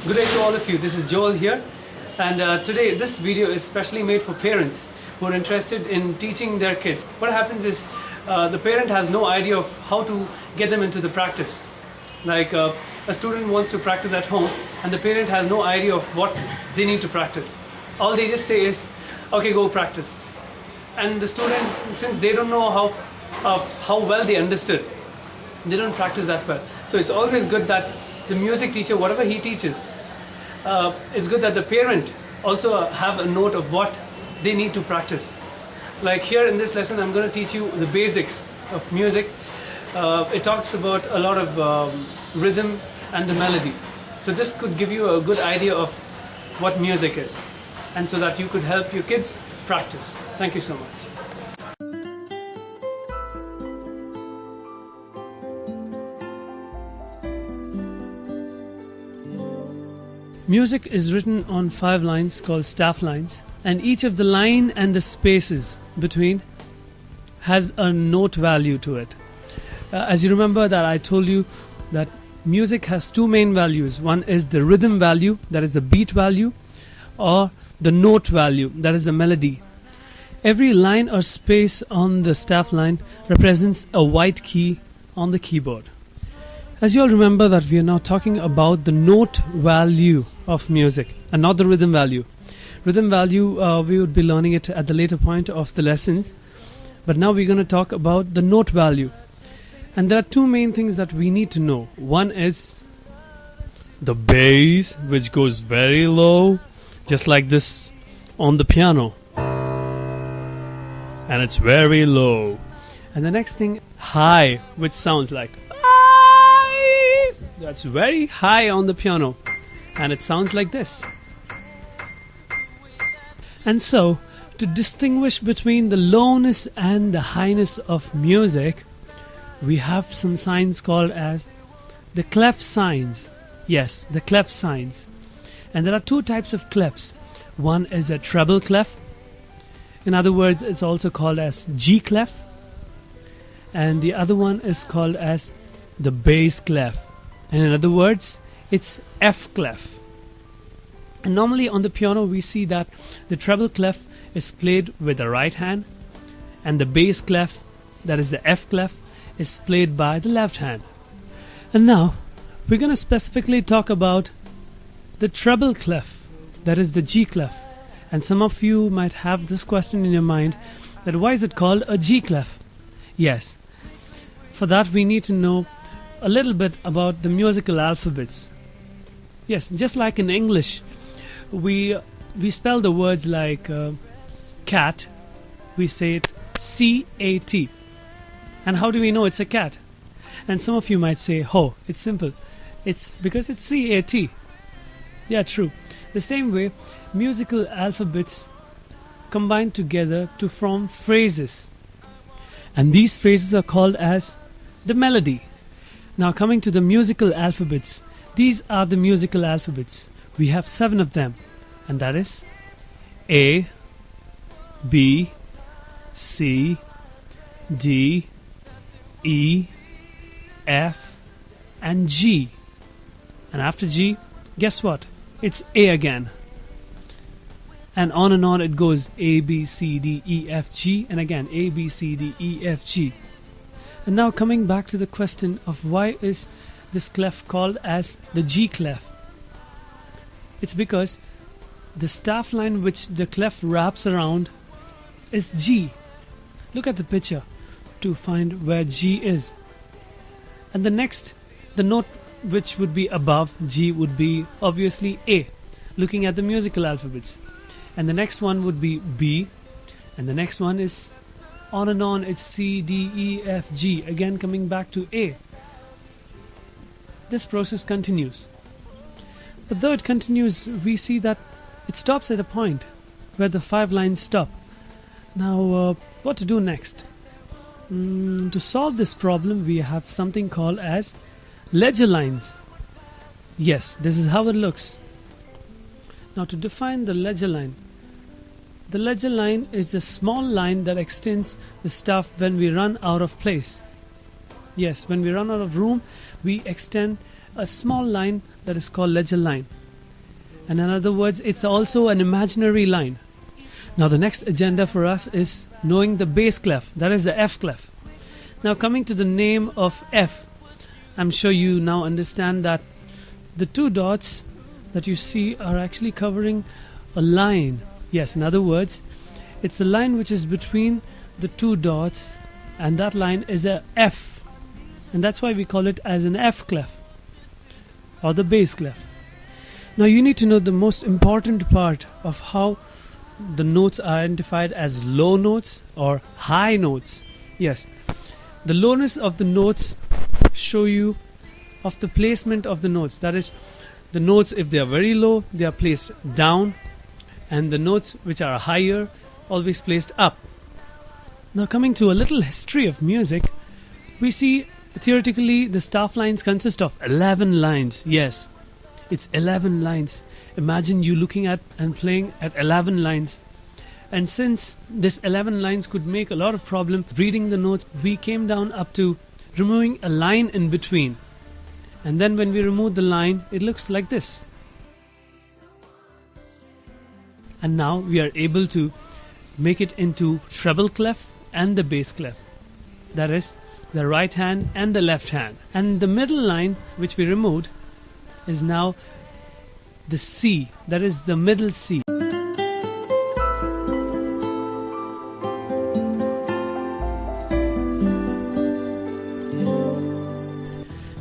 Good day to all of you. This is Joel here, and today this video is specially made for parents who are interested in teaching their kids. What happens is the parent has no idea of how to get them into the practice. Like a student wants to practice at home, and the parent has no idea of what they need to practice. All they just say is, "Okay, go practice," and the student, since they don't know how well they understood, they don't practice that well. So it's always good that the music teacher, whatever he teaches, it's good that the parent also have a note of what they need to practice. Like here in this lesson, I'm going to teach you the basics of music. It talks about a lot of rhythm and the melody. So this could give you a good idea of what music is, and so that you could help your kids practice. Thank you so much. Music is written on 5 lines called staff lines, and each of the line and the spaces between has a note value to it. As you remember that I told you that music has 2 main values. One is the rhythm value, that is the beat value, or the note value, that is the melody. Every line or space on the staff line represents a white key on the keyboard. As you all remember that we are now talking about the note value of music and not the rhythm value. Rhythm value, we would be learning it at the later point of the lessons. But now we're going to talk about the note value. And there are 2 main things that we need to know. One is the bass, which goes very low, just like this on the piano. And it's very low. And the next thing, high, which sounds like that's very high on the piano, and it sounds like this. And so, to distinguish between the lowness and the highness of music, we have some signs called as the clef signs. Yes, the clef signs. And there are 2 types of clefs. One is a treble clef. In other words, it's also called as G clef. And the other one is called as the bass clef. And in other words, it's F clef. And normally on the piano we see that the treble clef is played with the right hand, and the bass clef, that is the F clef, is played by the left hand. And now we're going to specifically talk about the treble clef, that is the G clef. And some of you might have this question in your mind, that why is it called a G clef? Yes, for that we need to know a little bit about the musical alphabets. Yes, just like in English, we spell the words like cat, we say it C-A-T. And how do we know it's a cat? And some of you might say, oh, it's simple. It's because it's C-A-T. Yeah, true. The same way, musical alphabets combine together to form phrases. And these phrases are called as the melody. Now coming to the musical alphabets, these are the musical alphabets. We have 7 of them, and that is A, B, C, D, E, F, and G. And after G, guess what? It's A again. And on it goes A, B, C, D, E, F, G, and again A, B, C, D, E, F, G. And now coming back to the question of why is this clef called as the G clef? It's because the staff line which the clef wraps around is G. Look at the picture to find where G is. And the note which would be above G would be obviously A, looking at the musical alphabets. And the next one would be B, and the next one is on, it's C, D, E, F, G, again coming back to A. This process continues. But though it continues, we see that it stops at a point where the 5 lines stop. Now, what to do next? To solve this problem, we have something called as ledger lines. Yes, this is how it looks. Now, to define the ledger line is a small line that extends the staff when we run out of place. Yes, when we run out of room, we extend a small line that is called ledger line. And in other words, it's also an imaginary line. Now the next agenda for us is knowing the bass clef, that is the F clef. Now coming to the name of F, I'm sure you now understand that the two dots that you see are actually covering a line. Yes, in other words, it's a line which is between the two dots, and that line is a F, and that's why we call it as an F clef or the bass clef. Now you need to know the most important part of how the notes are identified as low notes or high notes. Yes, the lowness of the notes show you of the placement of the notes. That is, the notes, if they are very low, they are placed down, and the notes which are higher always placed up. Now coming to a little history of music, we see theoretically the staff lines consist of 11 lines. Yes, it's 11 lines. Imagine you looking at and playing at 11 lines. And since this 11 lines could make a lot of problem reading the notes, we came down up to removing a line in between. And then when we remove the line, it looks like this. And now we are able to make it into treble clef and the bass clef. That is the right hand and the left hand. And the middle line which we removed is now the C, that is the middle C.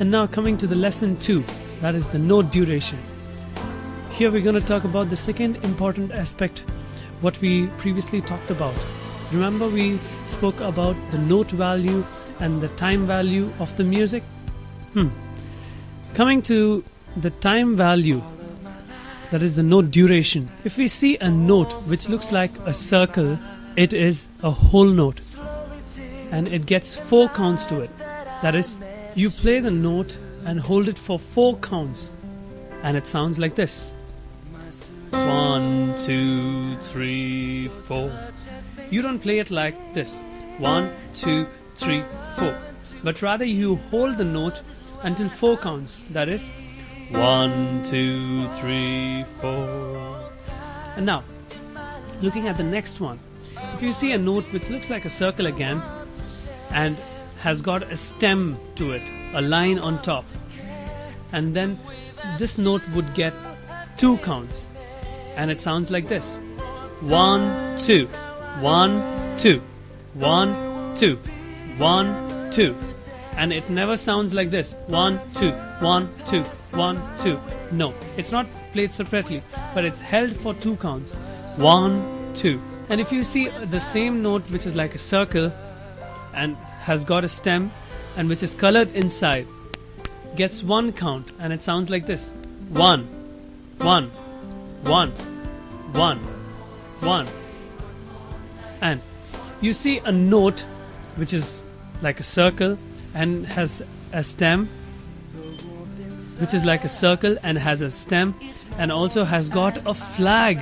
And now coming to the lesson 2, that is the note duration. Here we're going to talk about the second important aspect, what we previously talked about. Remember we spoke about the note value and the time value of the music? Coming to the time value, that is the note duration. If we see a note which looks like a circle, it is a whole note, and it gets 4 counts to it. That is, you play the note and hold it for 4 counts, and it sounds like this: 1, 2, 3, 4. You don't play it like this, 1, 2, 3, 4, but rather you hold the note until 4 counts. That is 1, 2, 3, 4. And now, looking at the next one, if you see a note which looks like a circle again and has got a stem to it, a line on top, and then this note would get 2 counts, and it sounds like this: 1, 2, 1, 2, 1, 2, 1, 2. And it never sounds like this: 1, 2, 1, 2, 1, 2. No, it's not played separately, but it's held for 2 counts: 1, 2. And if you see the same note which is like a circle and has got a stem and which is colored inside, gets 1 count, and it sounds like this: 1, 1, 1, 1, 1. And you see a note which is like a circle and has a stem, which is like a circle and has a stem and also has got a flag.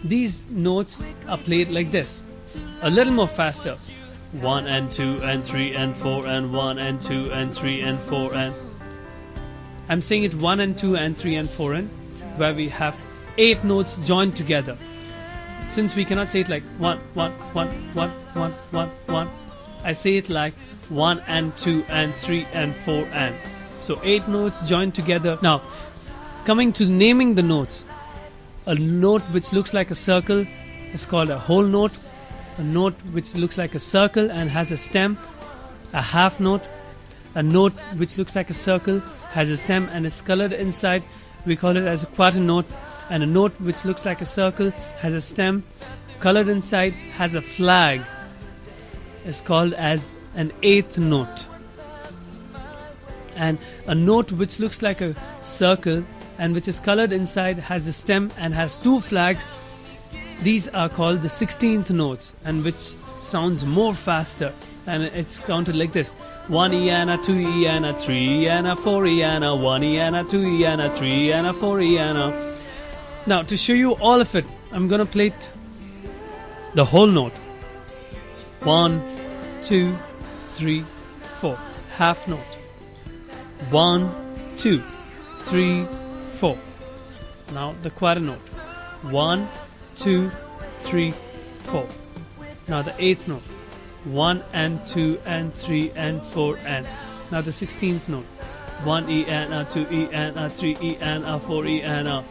These notes are played like this, a little more faster: 1 and 2 and 3 and 4 and 1 and 2 and 3 and 4 and... I'm saying it 1 and 2 and 3 and 4 and, where we have 8 notes joined together. Since we cannot say it like 1, 1, 1, 1, 1, 1, 1, I say it like 1 and 2 and 3 and 4 and. So 8 notes joined together. Now, coming to naming the notes, a note which looks like a circle is called a whole note. A note which looks like a circle and has a stem, a half note. A note which looks like a circle, has a stem and is colored inside, we call it as a quarter note. And a note which looks like a circle, has a stem, colored inside, has a flag, is called as an eighth note. And a note which looks like a circle and which is colored inside, has a stem and has 2 flags, these are called the 16th notes, and which sounds more faster, and it's counted like this: 1 eana, 2 eana, 3 eana, 4 eana, 1 eana, 2 eana, 3 eana, 4 eana. Now to show you all of it, I'm gonna play it the whole note: 1, 2, 3, 4, half note: 1, 2, 3, 4, Now the quarter note. 1, 2, 3, 4. Now the eighth note. 1 and 2 and 3 and 4 and. Now the 16th note. 1 E and a, 2 E and a, 3 E and a, 4 E and a.